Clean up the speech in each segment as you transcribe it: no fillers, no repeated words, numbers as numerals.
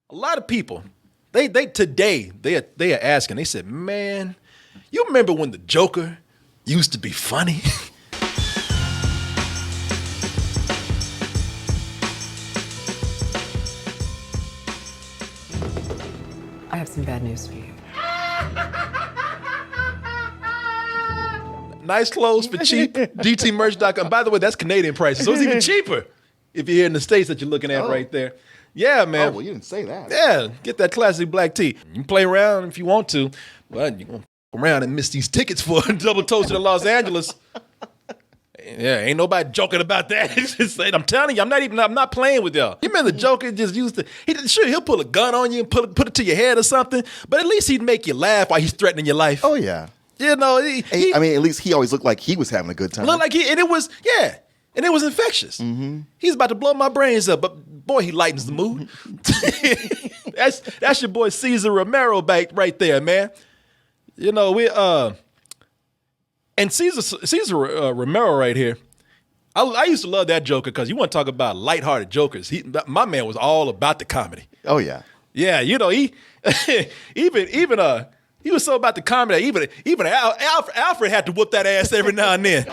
A lot of people, they today they are asking. They said, "Man, you remember when the Joker used to be funny?" I have some bad news for you. Nice clothes for cheap. DTmerch.com. By the way, that's Canadian prices, so it's even cheaper if you're here in the States that you're looking at right there. Yeah, man. Oh, well, you didn't say that. Yeah, get that classic black tee. You can play around if you want to, but you're going to f around and miss these tickets for Double Toast in Los Angeles. Yeah, ain't nobody joking about that. It's just, I'm telling you, I'm not playing with y'all. You remember the Joker just used to, he'll pull a gun on you and put it to your head or something, but at least he'd make you laugh while he's threatening your life. Oh, yeah. You know, I mean, at least he always looked like he was having a good time. Looked like and it was infectious. Mm-hmm. He's about to blow my brains up, but boy, he lightens the mood. that's your boy Cesar Romero right there, man. You know, and Cesar Romero right here. I used to love that Joker because you want to talk about lighthearted Jokers. My man was all about the comedy. Oh yeah, yeah. You know, he he was so about the comedy. Even Alfred had to whoop that ass every now and then.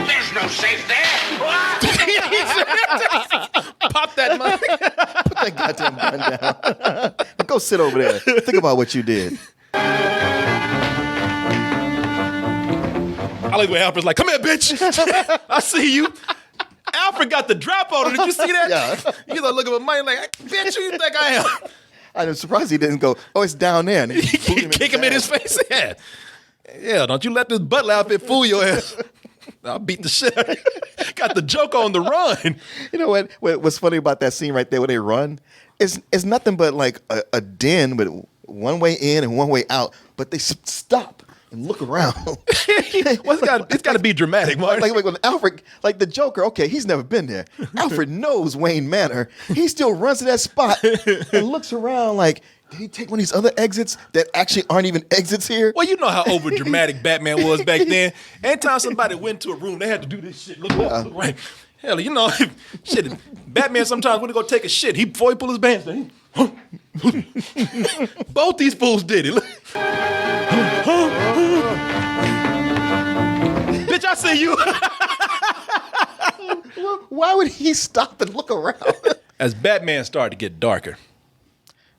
There's no safe there. Pop that money. Put that goddamn gun down. And go sit over there. Think about what you did. I like when Alfred's like, "Come here, bitch. I see you." Alfred got the drop on him. Did you see that? Yeah. You know, look at my money like, "Bitch, who you think I am?" I'm surprised he didn't go, "Oh, it's down there." And he kick him in his face. Yeah. Yeah, don't you let this butler outfit fool your ass. I'll beat the shit out of you. Got the Joker on the run. You know what's funny about that scene right there where they run? It's nothing but like a den with one way in and one way out, but they stop and look around. Well, it's got to be dramatic, Martin. Like when Alfred, like the Joker, okay, he's never been there. Alfred knows Wayne Manor. He still runs to that spot and looks around like, did he take one of these other exits that actually aren't even exits here? Well, you know how over dramatic Batman was back then. Anytime somebody went to a room, they had to do this shit. Look up, look right. Hell, you know, shit. Batman sometimes went to go take a shit. Before he pulled his pants down, both these fools did it. Bitch, I see you. Why would he stop and look around? As Batman started to get darker.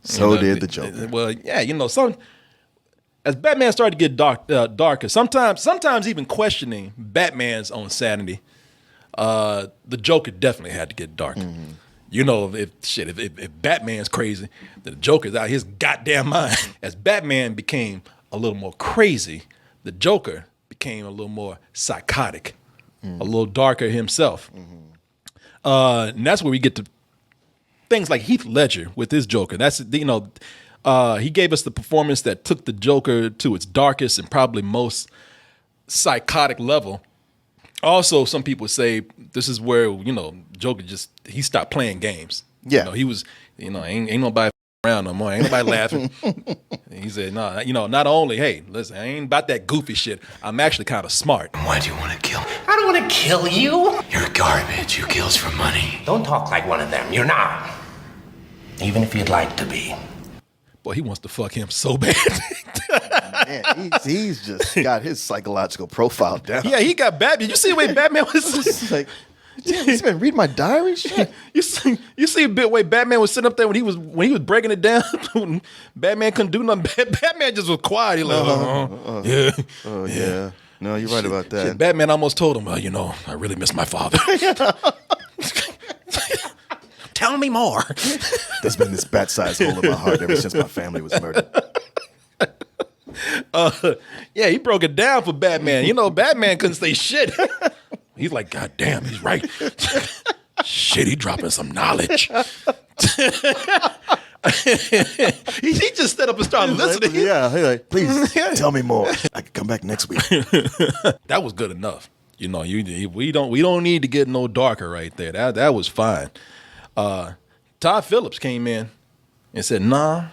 So did the Joker. Well, yeah, you know, as Batman started to get darker, sometimes even questioning Batman's own sanity, the Joker definitely had to get darker. Mm-hmm. You know, if Batman's crazy, then the Joker's out of his goddamn mind. As Batman became a little more crazy, the Joker became a little more psychotic, a little darker himself. Mm-hmm. And that's where we get to things like Heath Ledger with his Joker. That's, you know, he gave us the performance that took the Joker to its darkest and probably most psychotic level. Also, some people say this is where, you know, Joker he stopped playing games. Yeah. You know, he was, you know, ain't nobody around no more. Ain't nobody laughing. He said, no, you know, not only, hey, listen, I ain't about that goofy shit. I'm actually kind of smart. Why do you want to kill me? I don't want to kill you. You're garbage. You kills for money. Don't talk like one of them. You're not. Even if you'd like to be. Boy, he wants to fuck him so bad. Man, he's just got his psychological profile down. Yeah, he got Batman. You see the way Batman was like, damn, he's been reading my diary. Shit. You see a bit way Batman was sitting up there when he was breaking it down. Batman couldn't do nothing. Batman just was quiet. He like, yeah, oh yeah. No, you're right about that. Shit, Batman almost told him, you know, I really miss my father. Tell me more. There's been this bat-sized hole in my heart ever since my family was murdered. Yeah, he broke it down for Batman. You know, Batman couldn't say shit. He's like, God damn, he's right. Shit, he dropping some knowledge. he just stood up and started listening. Yeah, he's like, please tell me more. I can come back next week. That was good enough. You know, we don't need to get no darker right there. That was fine. Todd Phillips came in and said, "No,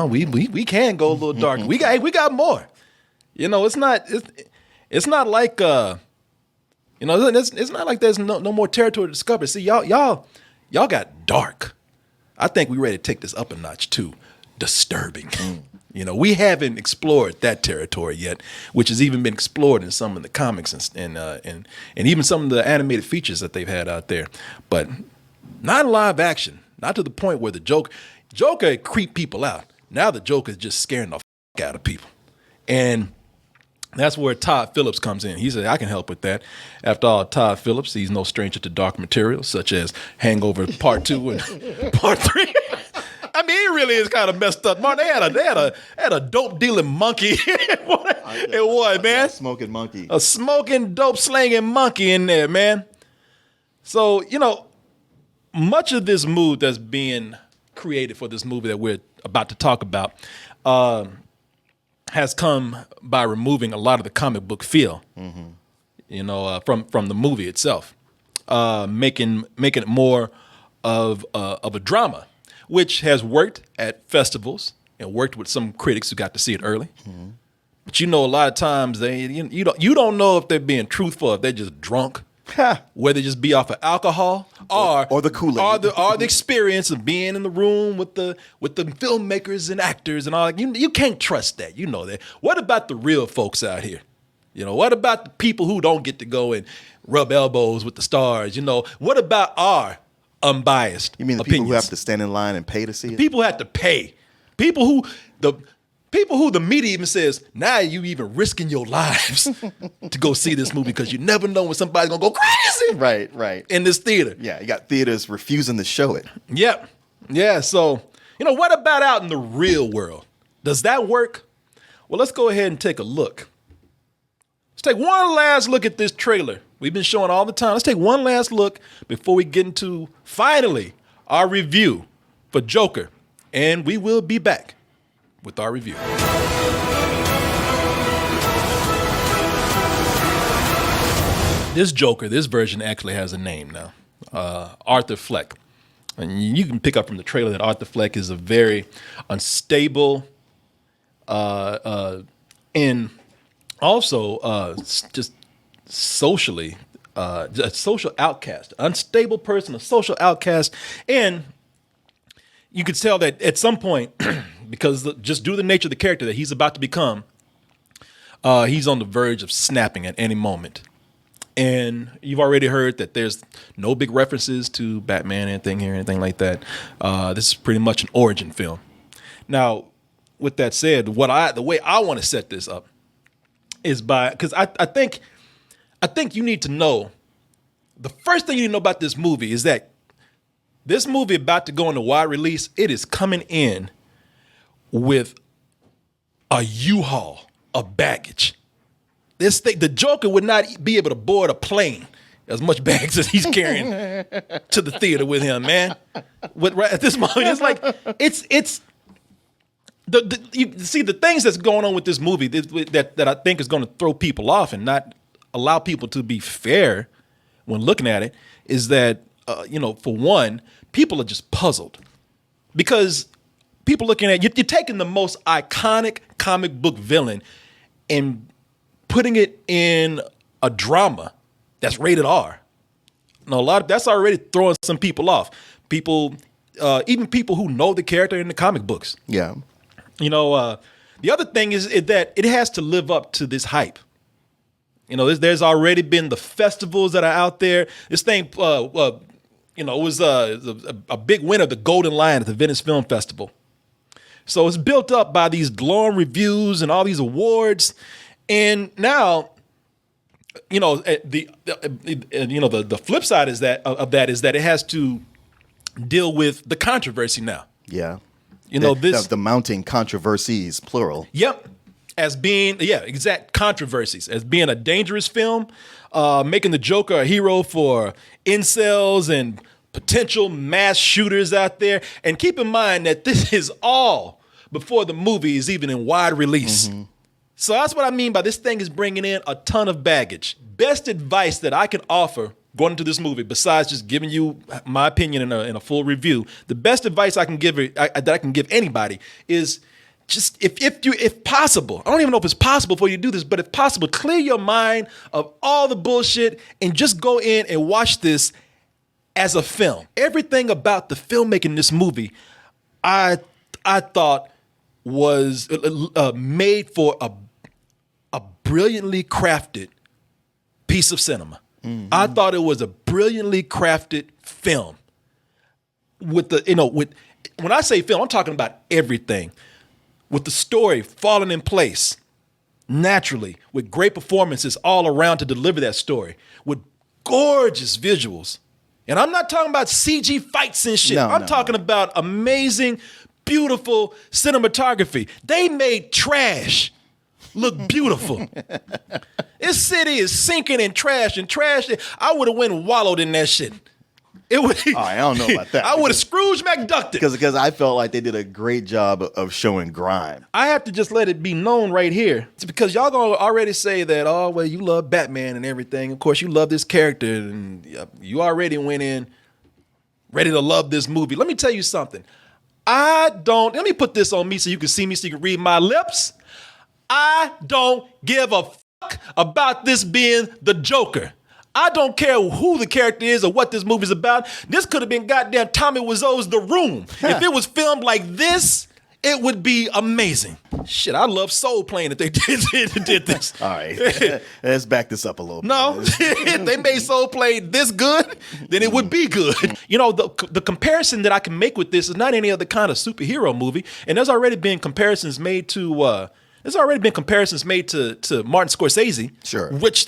we can go a little darker. We got more. You know, it's not like you know, it's not like there's no more territory to discover. See, y'all got dark. I think we're ready to take this up a notch too. Disturbing. We haven't explored that territory yet, which has even been explored in some of the comics and even some of the animated features that they've had out there. But not in live action. Not to the point where the Joker creep people out. Now the Joker is just scaring the out of people. And that's where Todd Phillips comes in. He said, I can help with that. After all, Todd Phillips, he's no stranger to dark material, such as Hangover Part 2 and Part 3. I mean, he really is kind of messed up. Man, they had a dope dealing monkey. It was, man. Smoking monkey. A smoking, dope slanging monkey in there, man. So, much of this mood that's being created for this movie that we're about to talk about has come by removing a lot of the comic book feel, from the movie itself, making it more of a drama, which has worked at festivals and worked with some critics who got to see it early. But a lot of times you don't know if they're being truthful, if they're just drunk, whether it just be off of alcohol or the Kool-Aid, or the experience of being in the room with the filmmakers and actors and all that. You can't trust that. You know that. What about the real folks out here? What about the people who don't get to go and rub elbows with the stars? What about our unbiased You mean the opinions? people who have to stand in line and pay to see it? People have to pay. People who the media even says, now you even risking your lives to go see this movie because you never know when somebody's gonna go crazy. Right. In this theater. Yeah, you got theaters refusing to show it. Yep. Yeah. So, what about out in the real world? Does that work? Well, let's go ahead and take a look. Let's take one last look at this trailer we've been showing all the time. Let's take one last look before we get into, finally, our review for Joker. And we will be back with our review. This Joker, this version actually has a name now. Arthur Fleck. And you can pick up from the trailer that Arthur Fleck is a very unstable and also just socially, a social outcast, unstable person, a social outcast. And you could tell that at some point, because just due to the nature of the character that he's about to become, he's on the verge of snapping at any moment. And you've already heard that there's no big references to Batman, anything like that. This is pretty much an origin film. Now, with that said, the way I want to set this up is because I think you need to know, the first thing you need to know about this movie is that this movie about to go into wide release, it is coming in with a U-Haul of baggage. This thing, the Joker would not be able to board a plane as much bags as he's carrying to the theater with him, man. At this moment, it's like it's you see the things that's going on with this movie that I think is going to throw people off and not allow people to be fair when looking at it is that for one, people are just puzzled because people looking at you're taking the most iconic comic book villain and putting it in a drama that's rated R. Now, that's already throwing some people off. People, even people who know the character in the comic books. Yeah. The other thing is that it has to live up to this hype. There's already been the festivals that are out there. This thing, it was a big winner, the Golden Lion at the Venice Film Festival. So it's built up by these glowing reviews and all these awards. And now, the flip side is that it has to deal with the controversy now. Yeah. The mounting controversies, plural. Yep. As being, exact controversies, as being a dangerous film, making the Joker a hero for incels and potential mass shooters out there. And keep in mind that this is all before the movie is even in wide release. Mm-hmm. So that's what I mean by this thing is bringing in a ton of baggage. Best advice that I can offer going into this movie, besides just giving you my opinion in a full review, the best advice I can give anybody is just if possible, I don't even know if it's possible for you to do this, but if possible, clear your mind of all the bullshit and just go in and watch this as a film. Everything about the filmmaking in this movie, I thought was made for a brilliantly crafted piece of cinema. Mm-hmm. I thought it was a brilliantly crafted film. With when I say film, I'm talking about everything. With the story falling in place naturally, with great performances all around to deliver that story, with gorgeous visuals. And I'm not talking about CG fights and shit. I'm talking about amazing, beautiful cinematography. They made trash look beautiful. This city is sinking in trash and trash. I would have went and wallowed in that shit. It would. I don't know about that. I would have Scrooge McDucked it. Because I felt like they did a great job of showing grime. I have to just let it be known right here. It's because y'all gonna already say that, oh, well, you love Batman and everything. Of course, you love this character, and you already went in ready to love this movie. Let me tell you something. Let me put this on me so you can see me, so you can read my lips. I don't give a fuck about this being the Joker. I don't care who the character is or what this movie's about. This could have been goddamn Tommy Wiseau's The Room. If it was filmed like this, it would be amazing. Shit, I love Soul Plane if they did this. All right, let's back this up a little bit. No, if they made Soul Plane this good, then it would be good. You know, the comparison that I can make with this is not any other kind of superhero movie, and there's already been comparisons made to Martin Scorsese, sure, which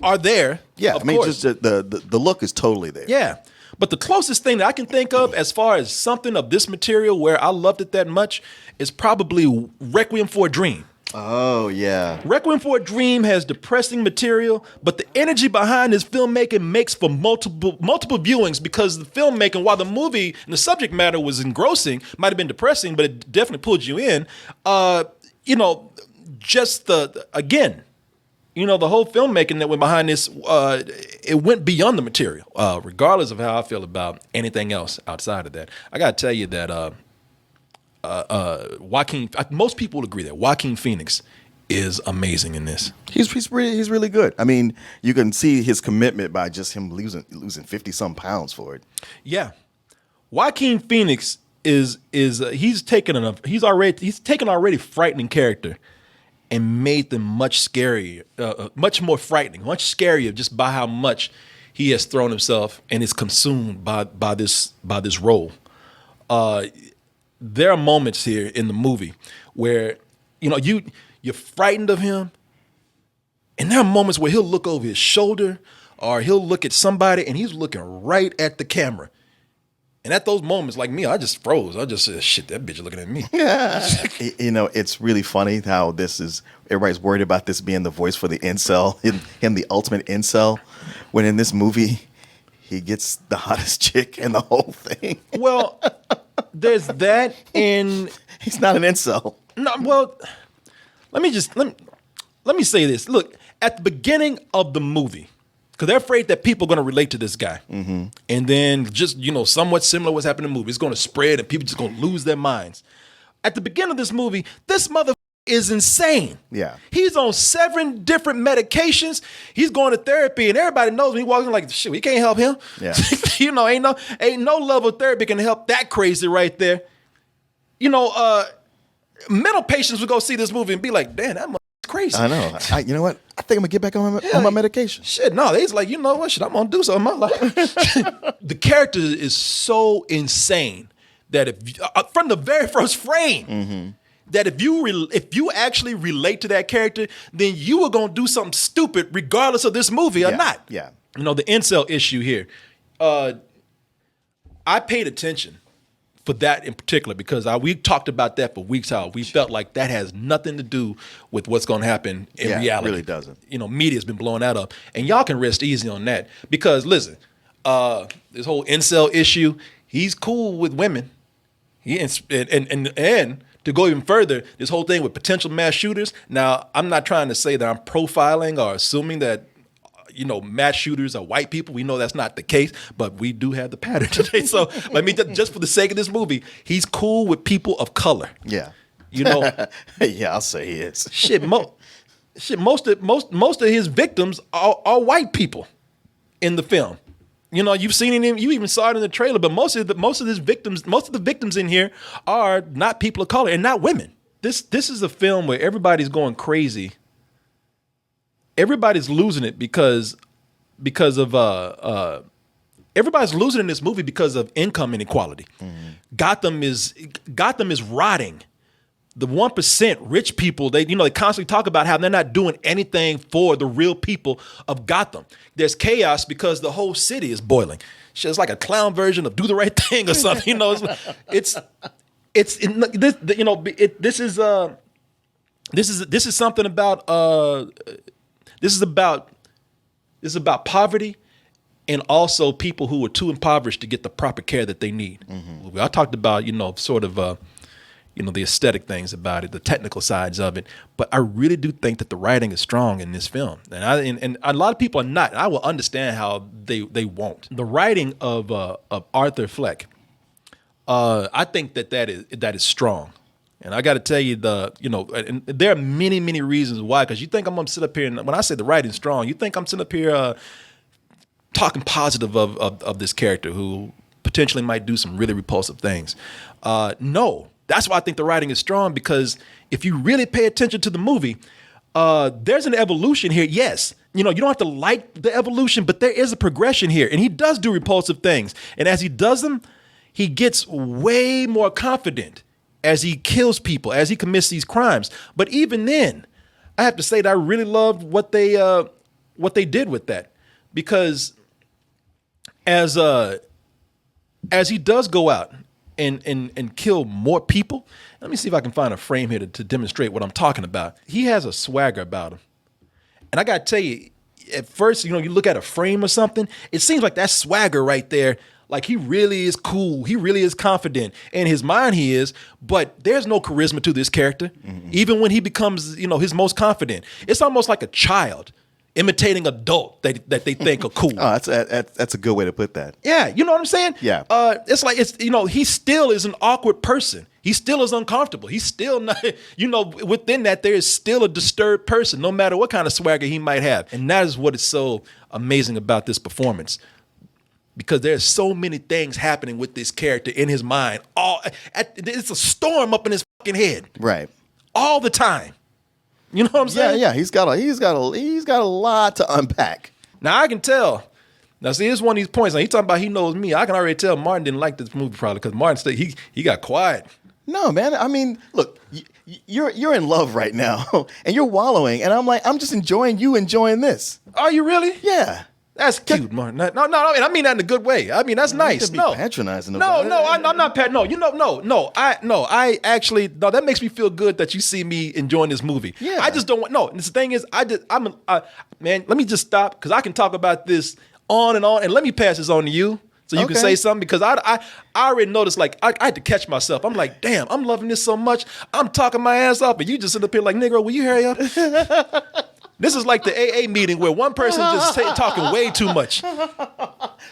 are there. Yeah, of I mean, course. just the look is totally there. Yeah. But the closest thing that I can think of as far as something of this material where I loved it that much is probably Requiem for a Dream. Oh, yeah. Requiem for a Dream has depressing material, but the energy behind this filmmaking makes for multiple viewings, because the filmmaking, while the movie and the subject matter was engrossing, might have been depressing, but it definitely pulled you in. The whole filmmaking that went behind this, it went beyond the material, regardless of how I feel about anything else outside of that. I got to tell you that most people would agree that Joaquin Phoenix is amazing in this. He's really good. I mean, you can see his commitment by just him losing 50-some pounds for it. Yeah. Joaquin Phoenix he's taken an already frightening character and made them much scarier, much more frightening, much scarier, just by how much he has thrown himself and is consumed by this role. There are moments here in the movie where you're frightened of him, and there are moments where he'll look over his shoulder or he'll look at somebody and he's looking right at the camera. And at those moments, like me, I just froze. I just said, shit, that bitch looking at me. It's really funny how everybody's worried about this being the voice for the incel, him the ultimate incel, when in this movie, he gets the hottest chick in the whole thing. Well, there's that, and he's not an incel. No, well, let me say this. Look, at the beginning of the movie, because they're afraid that people are going to relate to this guy. Mm-hmm. And then just, somewhat similar what's happening in the movie. It's going to spread and people just going to lose their minds. At the beginning of this movie, this motherfucker is insane. Yeah. He's on 7 different medications. He's going to therapy, and everybody knows when he walks in like, shit, we can't help him. Yeah. Ain't no level of therapy can help that crazy right there. Mental patients would go see this movie and be like, damn, that motherfucker's crazy. I know. You know what? I think I'm going to get back on my medication. Shit, no. They's like, you know what? Shit, I'm going to do something in my life. The character is so insane that from the very first frame, mm-hmm. that if you actually relate to that character, then you are going to do something stupid regardless of this movie or not. Yeah. The incel issue here. I paid attention for that in particular because we talked about that for weeks, how we felt like that has nothing to do with what's going to happen in reality. It really doesn't. Media's been blowing that up. And y'all can rest easy on that because, listen, this whole incel issue, he's cool with women. And to go even further, this whole thing with potential mass shooters. Now, I'm not trying to say that I'm profiling or assuming that mass shooters are white people. We know that's not the case, but we do have the pattern today. So let me just for the sake of this movie, he's cool with people of color. Yeah. Yeah, I'll say he is. Most of his victims are white people in the film. You've seen him. You even saw it in the trailer. But most of the victims in here are not people of color and not women. This is a film where everybody's going crazy. Everybody's losing it because of everybody's losing in this movie because of income inequality. Gotham is rotting. The 1% rich people, they constantly talk about how they're not doing anything for the real people of Gotham. There's chaos because the whole city is boiling. It's like a clown version of Do the Right Thing or something. This is something about this is about poverty and also people who are too impoverished to get the proper care that they need. I talked about the aesthetic things about it, the technical sides of it, but I really do think that the writing is strong in this film, and a lot of people are not. And I will understand how they won't. The writing of Arthur Fleck, I think that is strong, and I got to tell you and there are many reasons why. Because you think I'm gonna sit up here and when I say the writing is strong, you think I'm sitting up here talking positive of this character who potentially might do some really repulsive things. No. That's why I think the writing is strong, because if you really pay attention to the movie, there's an evolution here. Yes, you don't have to like the evolution, but there is a progression here. And he does do repulsive things. And as he does them, he gets way more confident as he kills people, as he commits these crimes. But even then, I have to say that I really loved what they did with that. Because as he does go out and kill more people. Let me see if I can find a frame here to demonstrate what I'm talking about. He has a swagger about him. And I got to tell you, at first, you look at a frame or something, it seems like that swagger right there, like he really is cool. He really is confident. In his mind he is, but there's no charisma to this character. Even when he becomes, his most confident. It's almost like a child imitating adult that they think are cool. Oh, that's a good way to put that. Yeah, you know what I'm saying? Yeah. It's like he still is an awkward person. He still is uncomfortable. He's still not, within that there is still a disturbed person, no matter what kind of swagger he might have. And that is what is so amazing about this performance. Because there's so many things happening with this character in his mind. It's a storm up in his fucking head. Right. All the time. You know what I'm saying? Yeah. He's got a lot to unpack. Now I can tell. Now see, here's one of these points. Now he talking about he knows me. I can already tell Martin didn't like this movie probably because Martin said he got quiet. No, man. I mean, look, you're in love right now, and you're wallowing, and I'm just enjoying you enjoying this. Are you really? Yeah. That's cute, Martin. No. I mean that in a good way. I mean that's nice. No, patronizing. I'm not pat. No, I actually that makes me feel good that you see me enjoying this movie. Yeah. I just don't want. No, and the thing is, man. Let me just stop because I can talk about this on, and let me pass this on to you so you can say something because I already noticed. Like I had to catch myself. I'm like, damn, I'm loving this so much. I'm talking my ass off, and you just sit up here like, Negro, will you hurry up? This is like the AA meeting where one person just talking way too much.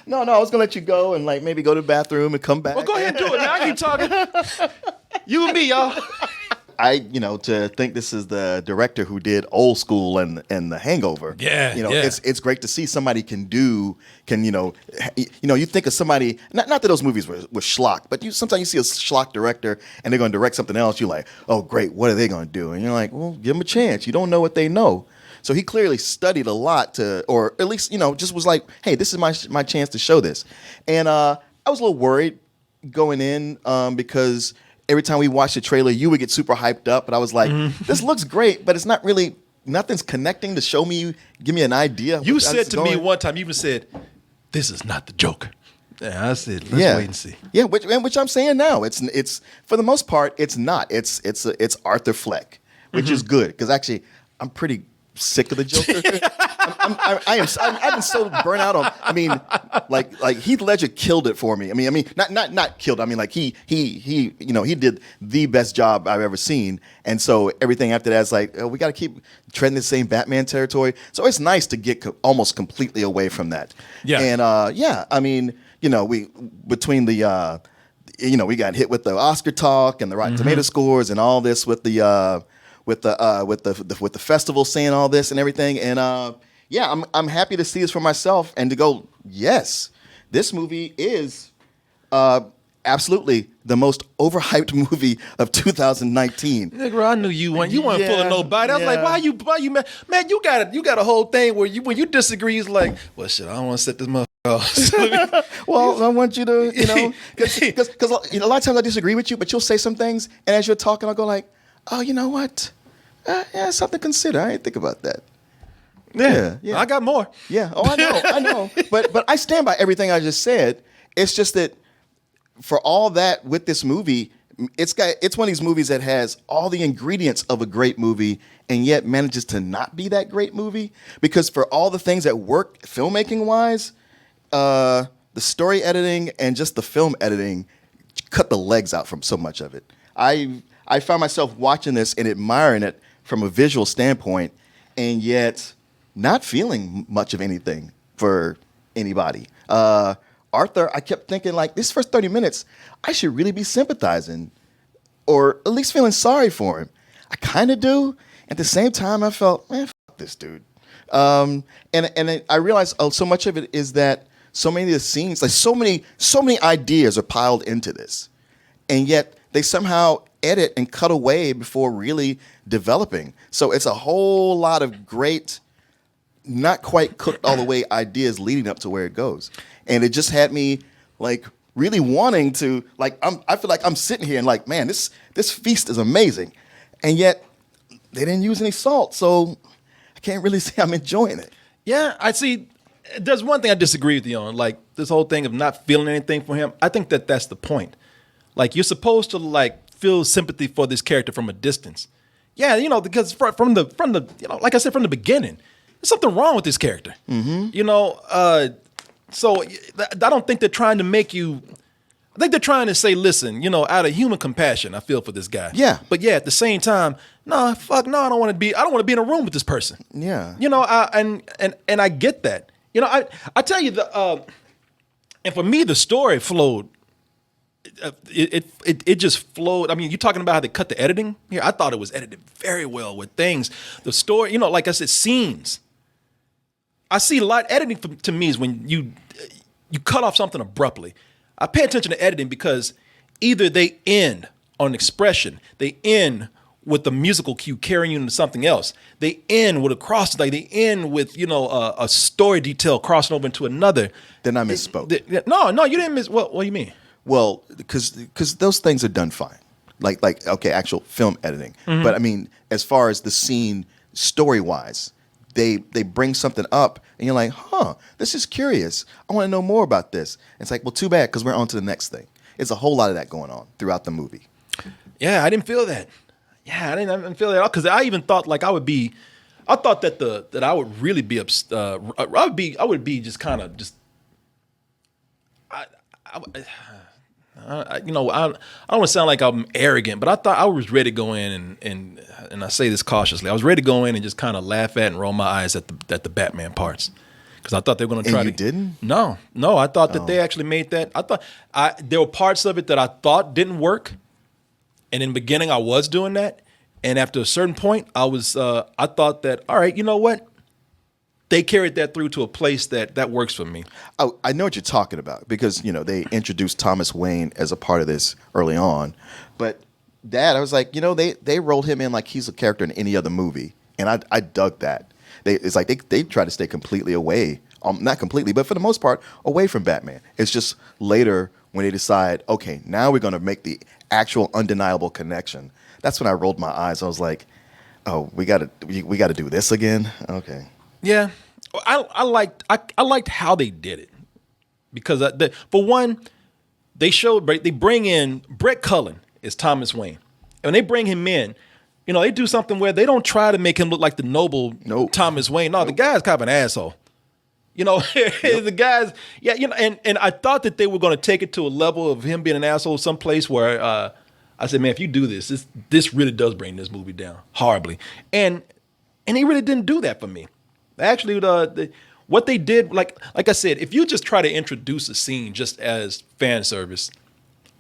No, I was gonna let you go and like maybe go to the bathroom and come back. Well, go ahead and do it. Now I keep talking. You and me, y'all. To think this is the director who did Old School and The Hangover. Yeah, it's great to see somebody you think of somebody, not that those movies were schlock, but sometimes you see a schlock director and they're going to direct something else. You're like, oh, great, what are they going to do? And you're like, well, give them a chance. You don't know what they know. So he clearly studied a lot or at least, just was like, hey, this is my chance to show this. And I was a little worried going in because every time we watched the trailer, you would get super hyped up. But I was like, this looks great, but it's not really, nothing's connecting to show me, give me an idea. You said to me one time, you even said, this is not the Joker. Yeah, I said, let's wait and see. Yeah, which I'm saying now. It's for the most part, it's not. It's Arthur Fleck, which is good because actually I'm pretty sick of the Joker. I've been so burnt out on. I mean, like Heath Ledger killed it for me. I mean, not killed. I mean, like he did the best job I've ever seen. And so everything after that is like, we got to keep treading the same Batman territory. So it's nice to get almost completely away from that. Yeah. And I mean, we between the we got hit with the Oscar talk and the Rotten Tomato scores and all this with the festival saying all this and everything, and I'm happy to see this for myself and to go, yes, this movie is absolutely the most overhyped movie of 2019. Nigga, I knew you weren't full of nobody. I was like, why you man, you got a whole thing where when you disagree, it's like, well, shit, I don't want to set this motherfucker off. Well, I want you to, because a lot of times I disagree with you, but you'll say some things, and as you're talking, I'll go like, oh, you know what? Yeah, something to consider. I didn't think about that. Yeah. I got more. Yeah. Oh, I know. But I stand by everything I just said. It's just that for all that with this movie, it's one of these movies that has all the ingredients of a great movie and yet manages to not be that great movie. Because for all the things that work filmmaking wise, the story editing and just the film editing cut the legs out from so much of it. I found myself watching this and admiring it from a visual standpoint, and yet not feeling much of anything for anybody. Arthur, I kept thinking, like, this first 30 minutes, I should really be sympathizing or at least feeling sorry for him. I kind of do. At the same time, I felt, man, fuck this dude. And I realized so much of it is that so many of the scenes, like so many ideas are piled into this. And yet they somehow edit and cut away before really developing. So it's a whole lot of great, not quite cooked all the way ideas leading up to where it goes. And it just had me like really wanting to, like, I feel like I'm sitting here and like, man, this feast is amazing. And yet they didn't use any salt. So I can't really say I'm enjoying it. Yeah, I see. There's one thing I disagree with you on, like this whole thing of not feeling anything for him. I think that's the point. Like, you're supposed to like feel sympathy for this character from a distance. Yeah, because from the like I said from the beginning, there's something wrong with this character. Mm-hmm. So I don't think they're trying to make you. I think they're trying to say, listen, out of human compassion, I feel for this guy. Yeah. But yeah, at the same time, no, I don't want to be in a room with this person. Yeah. And I get that. I tell you and for me the story flowed. It just flowed. I mean, you're talking about how they cut the editing here. I thought it was edited very well with things. The story, like I said, scenes. I see a lot. Editing to me is when you cut off something abruptly. I pay attention to editing because either they end on an expression, they end with the musical cue carrying you into something else, they end with a cross, like they end with a story detail crossing over into another. Then I misspoke. No, you didn't miss. What do you mean? Well, because those things are done fine, like okay, actual film editing. Mm-hmm. But I mean, as far as the scene story wise, they bring something up, and you're like, huh, this is curious. I want to know more about this. And it's like, well, too bad, because we're on to the next thing. It's a whole lot of that going on throughout the movie. Yeah, I didn't feel that. Yeah, I didn't feel that at all, because I even thought like I thought that I would really be I would be just kind of just. I don't want to sound like I'm arrogant, but I thought I was ready to go in and I say this cautiously. I was ready to go in and just kind of laugh at and roll my eyes at the Batman parts, because I thought they were going to try. And you didn't? No. I thought that they actually made that. I thought there were parts of it that I thought didn't work, and in the beginning I was doing that, and after a certain point I thought that, all right, you know what? They carried that through to a place that works for me. Oh, I know what you're talking about, because they introduced Thomas Wayne as a part of this early on, but I was like, they rolled him in like he's a character in any other movie, and I dug that. It's like they try to stay completely away, not completely, but for the most part, away from Batman. It's just later when they decide, okay, now we're going to make the actual undeniable connection. That's when I rolled my eyes. I was like, oh, we got to do this again. Okay. Yeah, I liked how they did it, because for one, they bring in Brett Cullen as Thomas Wayne, and when they bring him in, they do something where they don't try to make him look like the noble Thomas Wayne. No, the guy's kind of an asshole. The guy's and I thought that they were going to take it to a level of him being an asshole someplace where I said, man, if you do this really does bring this movie down horribly, and he really didn't do that for me. Actually, what they did, like I said, if you just try to introduce a scene just as fan service,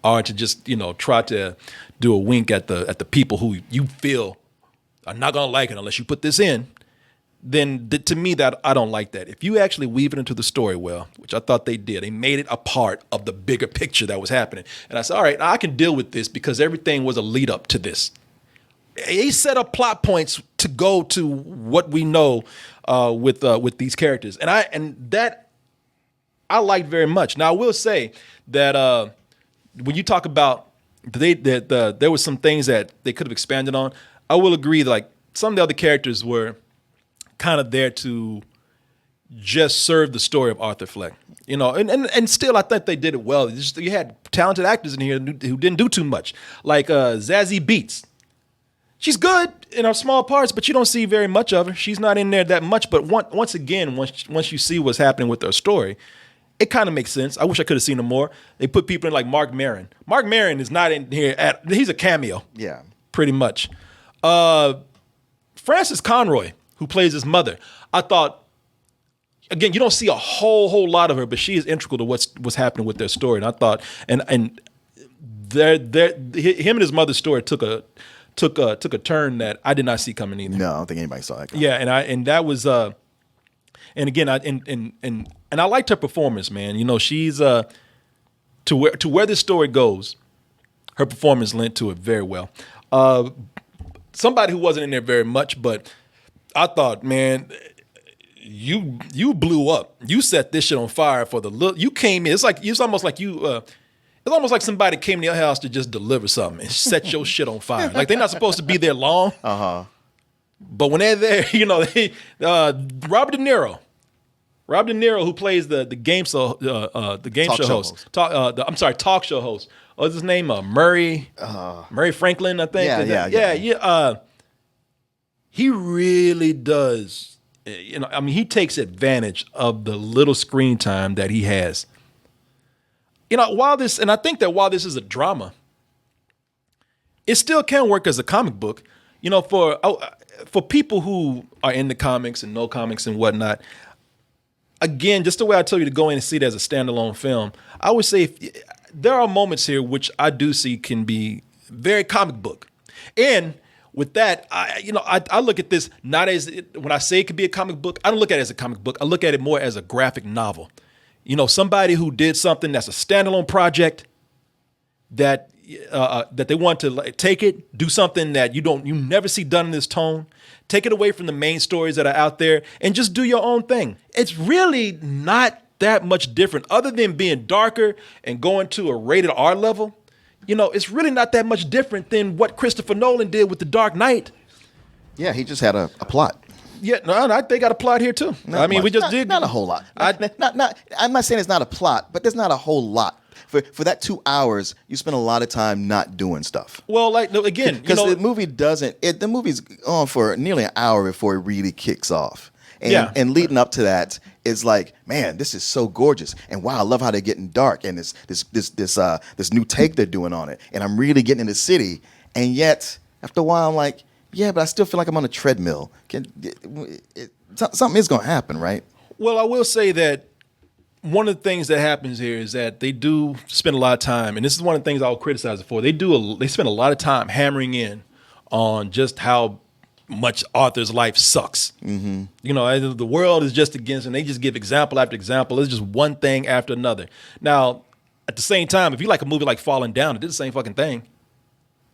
or to just try to do a wink at the people who you feel are not gonna like it unless you put this in, then to me that I don't like that. If you actually weave it into the story well, which I thought they did, they made it a part of the bigger picture that was happening. And I said, all right, I can deal with this because everything was a lead up to this. He set up plot points to go to what we know with these characters, and that I liked very much. Now I will say that when you talk about there was some things that they could have expanded on, I will agree that like some of the other characters were kind of there to just serve the story of Arthur Fleck, you know, and still I think they did it well. You had talented actors in here who didn't do too much, like Zazie Beetz. She's good in her small parts, but you don't see very much of her. She's not in there that much. But once you see what's happening with her story, it kind of makes sense. I wish I could have seen her more. They put people in like Mark Maron. Mark Maron is not in here. He's a cameo. Yeah. Pretty much. Frances Conroy, who plays his mother, I thought, again, you don't see a whole lot of her, but she is integral to what's happening with their story. And I thought, and him and his mother's story took a turn that I did not see coming either. No, I don't think anybody saw that coming. Yeah, and that was and again I liked her performance, man. You know, she's to where this story goes, her performance lent to it very well. Somebody who wasn't in there very much, but I thought, man, you blew up. You set this shit on fire for the look. You came in. It's almost like you. It's almost like somebody came to your house to just deliver something and set your shit on fire. Like they're not supposed to be there long. But when they're there, you know, Robert De Niro, who plays the game show, talk show host. What's his name? Murray Franklin, I think. Yeah. He really does. You know, I mean, he takes advantage of the little screen time that he has. You know, I think that while this is a drama, it still can work as a comic book. You know, for people who are into comics and know comics and whatnot. Again, just the way I told you to go in and see it as a standalone film, I would say there are moments here which I do see can be very comic book. And with that, I look at this not as, when I say it could be a comic book, I don't look at it as a comic book. I look at it more as a graphic novel. You know, somebody who did something that's a standalone project that they want to like, take it, do something that you never see done in this tone, take it away from the main stories that are out there, and just do your own thing. It's really not that much different, other than being darker and going to a rated R level. You know, it's really not that much different than what Christopher Nolan did with The Dark Knight. Yeah, he just had a plot. Yeah, no, they got a plot here too. Not a whole lot. I'm not saying it's not a plot, but there's not a whole lot. For that 2 hours, you spend a lot of time not doing stuff. Well, like again, because the movie the movie's on for nearly an hour before it really kicks off. And leading up to that is like, man, this is so gorgeous, and wow, I love how they're getting dark, and this new take they're doing on it, and I'm really getting in the city, and yet after a while, I'm like, yeah, but I still feel like I'm on a treadmill. Something is going to happen, right? Well, I will say that one of the things that happens here is that they do spend a lot of time, and this is one of the things I'll criticize it for. They spend a lot of time hammering in on just how much Arthur's life sucks. Mm-hmm. You know, the world is just against, and they just give example after example. It's just one thing after another. Now, at the same time, if you like a movie like Falling Down, it did the same fucking thing.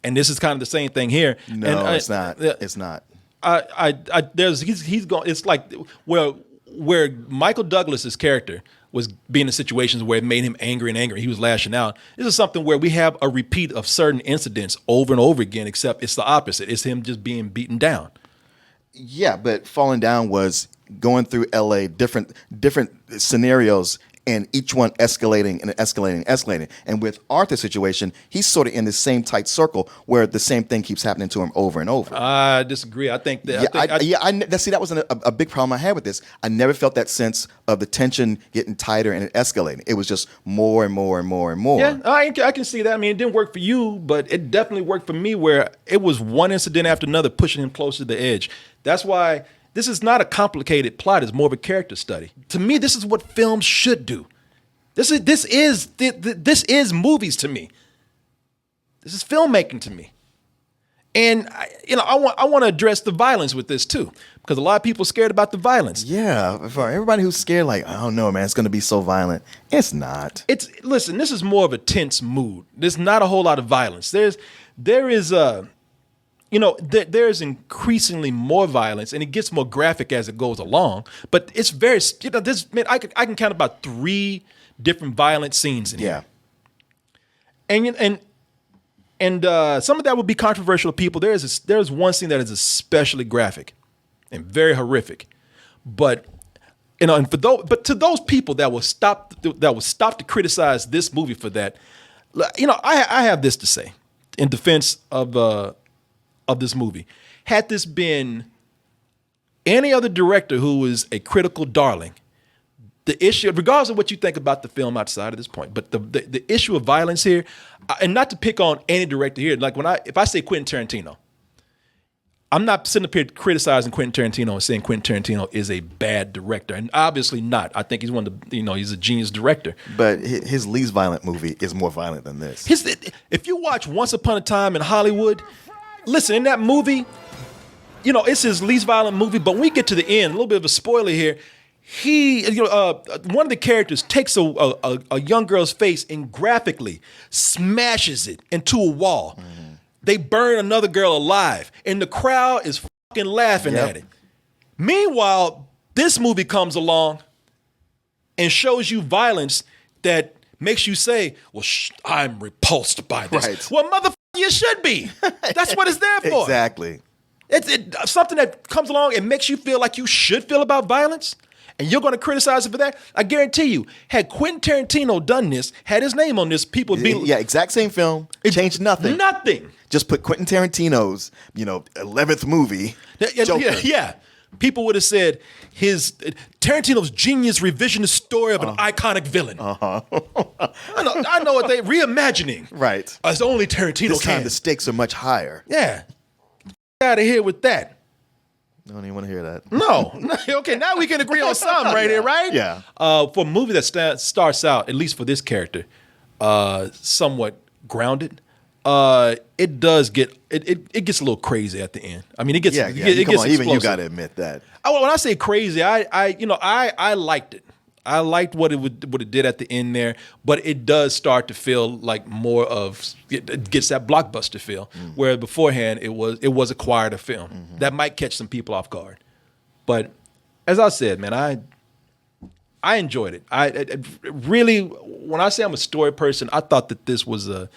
And this is kind of the same thing here. No, it's not. It's not. He's going. It's like where Michael Douglas's character was being in situations where it made him angry and angry. He was lashing out. This is something where we have a repeat of certain incidents over and over again, except it's the opposite. It's him just being beaten down. Yeah, but Falling Down was going through LA, different scenarios, and each one escalating and escalating and escalating. And with Arthur's situation, he's sort of in the same tight circle where the same thing keeps happening to him over and over. I disagree. I think that. That was a big problem I had with this. I never felt that sense of the tension getting tighter and it escalating. It was just more and more and more and more. Yeah, I can see that. I mean, it didn't work for you, but it definitely worked for me where it was one incident after another pushing him closer to the edge. That's why this is not a complicated plot. It's more of a character study. To me, this is what films should do. This is movies to me. This is filmmaking to me. And I want to address the violence with this too, because a lot of people are scared about the violence. Yeah, for everybody who's scared, like, I don't know, man, it's going to be so violent. It's not. Listen, this is more of a tense mood. There's not a whole lot of violence. There's increasingly more violence, and it gets more graphic as it goes along. But it's very, I can count about 3 different violent scenes in here. And some of that will be controversial to people. There's one scene that is especially graphic and very horrific. But to those people that will stop to criticize this movie for that, I have this to say in defense of this movie. Had this been any other director who was a critical darling, the issue, regardless of what you think about the film outside of this point, but the issue of violence here, and not to pick on any director here, like if I say Quentin Tarantino, I'm not sitting up here criticizing Quentin Tarantino and saying Quentin Tarantino is a bad director, and obviously not. I think he's one of the, he's a genius director. But his least violent movie is more violent than this. If you watch Once Upon a Time in Hollywood, listen, in that movie, it's his least violent movie. But when we get to the end, a little bit of a spoiler here. One of the characters takes a young girl's face and graphically smashes it into a wall. Mm-hmm. They burn another girl alive, and the crowd is fucking laughing at it. Meanwhile, this movie comes along and shows you violence that makes you say, well, I'm repulsed by this. Right. Well, motherfucker, you should be. That's what it's there for. Exactly. It's something that comes along and makes you feel like you should feel about violence, and you're going to criticize it for that. I guarantee you, had Quentin Tarantino done this, had his name on this, people would be... Yeah, exact same film. Changed nothing. Nothing. Just put Quentin Tarantino's, 11th movie, Joker. Yeah. People would have said Tarantino's genius revisionist story of an iconic villain. Uh-huh. I know what they reimagining. Right. As only Tarantino this can. Time the stakes are much higher. Yeah. Get out of here with that. I don't even want to hear that. No. Okay, now we can agree on something right here, right? Yeah. For a movie that starts out, at least for this character, somewhat grounded, it does get it gets a little crazy at the end. I mean, it gets Come on, explosive. even you got to admit that. When I say crazy, I liked it. I liked what it did at the end there, but it does start to feel like more of it gets that blockbuster feel, where beforehand it was a quieter film that might catch some people off guard. But as I said, man, I enjoyed it. I really, when I say I'm a story person, I thought that this was the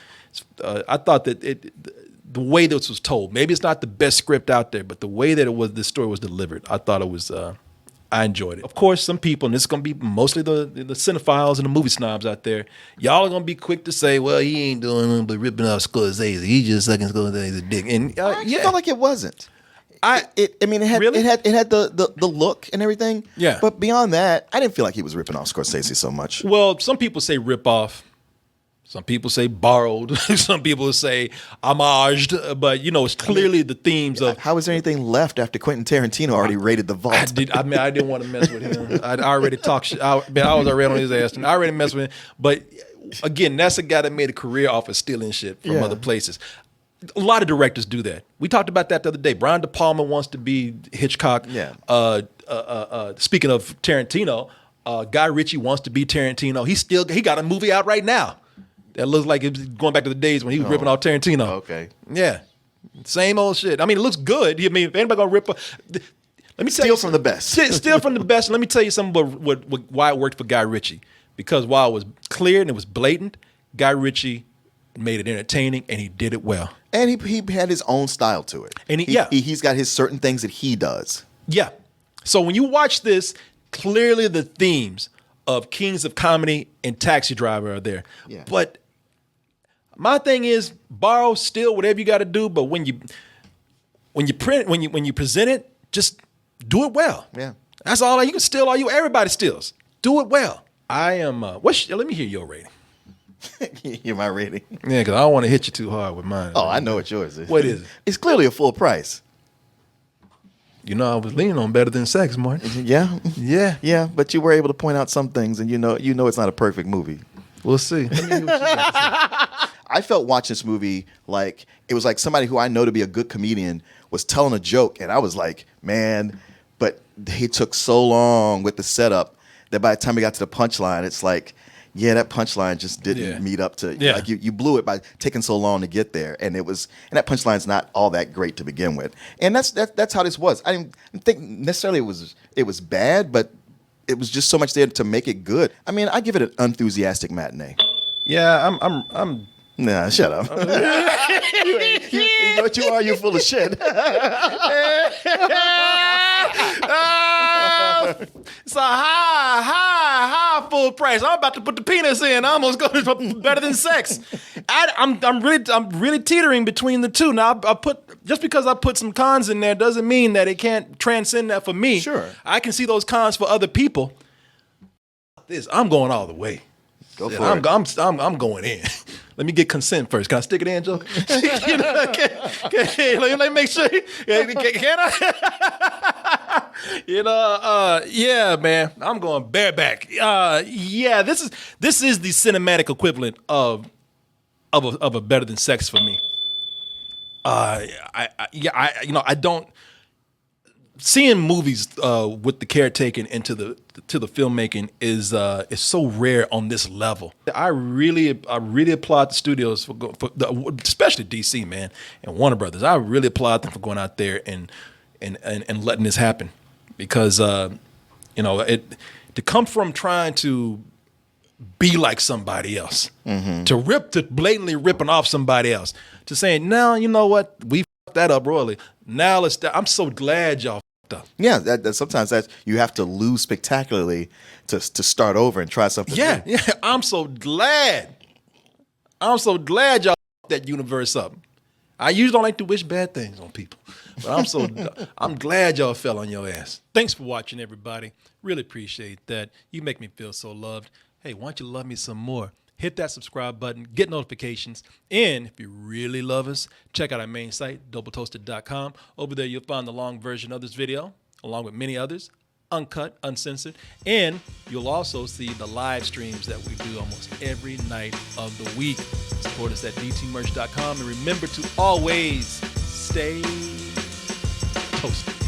way this was told. Maybe it's not the best script out there, but the way that this story was delivered, I thought it was. I enjoyed it. Of course, some people, and this is going to be mostly the cinephiles and the movie snobs out there, y'all are going to be quick to say, well, he ain't doing nothing but ripping off Scorsese. He just sucking Scorsese's dick. And I felt like it wasn't. It had really? it had the look and everything. Yeah. But beyond that, I didn't feel like he was ripping off Scorsese so much. Well, some people say rip off. Some people say borrowed. Some people say homaged. But, it's clearly the themes of... How is there anything left after Quentin Tarantino already raided the vault? I didn't want to mess with him. I already talked shit. I was already on his ass. And I already messed with him. But, again, that's a guy that made a career off of stealing shit from other places. A lot of directors do that. We talked about that the other day. Brian De Palma wants to be Hitchcock. Yeah. Speaking of Tarantino, Guy Ritchie wants to be Tarantino. He got a movie out right now. That looks like it was going back to the days when he was ripping off Tarantino. Okay. Yeah. Same old shit. I mean, it looks good. I mean, if anybody gonna rip off, let me tell Steal from the best. Steal from the best. Let me tell you something about why it worked for Guy Ritchie. Because while it was clear and it was blatant, Guy Ritchie made it entertaining and he did it well. And he had his own style to it. And he's got his certain things that he does. Yeah. So when you watch this, clearly the themes of Kings of Comedy and Taxi Driver are there. Yeah. But my thing is, borrow, steal, whatever you got to do. But when you present it, just do it well. Yeah, that's all. You can steal all everybody steals. Do it well. I am. Let me hear your rating. You're my rating. Yeah, because I don't want to hit you too hard with mine. Oh, I know what yours is. What is it? It's clearly a full price. I was leaning on Better Than Sex, Martin. Yeah, yeah. But you were able to point out some things, and you know it's not a perfect movie. We'll see. I felt watching this movie like it was like somebody who I know to be a good comedian was telling a joke, and I was like, man, but he took so long with the setup that by the time we got to the punchline, it's like, yeah, that punchline just didn't meet up to like you blew it by taking so long to get there, and that punchline's not all that great to begin with, and that's how this was. I didn't think necessarily it was bad, but it was just so much there to make it good. I mean, I give it an enthusiastic matinee. Yeah, I'm Nah, shut up. What you are, you full of shit. It's a high full price. I'm about to put the penis in. I almost go to better than sex. I'm really teetering between the two. Now just because I put some cons in there doesn't mean that it can't transcend that for me. Sure. I can see those cons for other people. I'm going all the way. Go for it. I'm going in. Let me get consent first. Can I stick it in, Joe? Let me make sure. Can I? Yeah, man. I'm going bareback. Yeah, this is the cinematic equivalent of a better than sex for me. I don't. Seeing movies with the caretaking into the filmmaking is so rare on this level. I really applaud the studios especially DC, man, and Warner Brothers. I really applaud them for going out there and letting this happen, because to come from trying to be like somebody else, to blatantly ripping off somebody else, to saying, now you know what, we fucked that up royally. Now I'm so glad y'all fucked up. Yeah, that sometimes you have to lose spectacularly to start over and try something new. Yeah. I'm so glad y'all fucked that universe up. I usually don't like to wish bad things on people, but I'm glad y'all fell on your ass. Thanks for watching, everybody. Really appreciate that. You make me feel so loved. Hey, why don't you love me some more? Hit that subscribe button, get notifications, and if you really love us, check out our main site, doubletoasted.com. Over there, you'll find the long version of this video, along with many others, uncut, uncensored, and you'll also see the live streams that we do almost every night of the week. Support us at dtmerch.com, and remember to always stay toasted.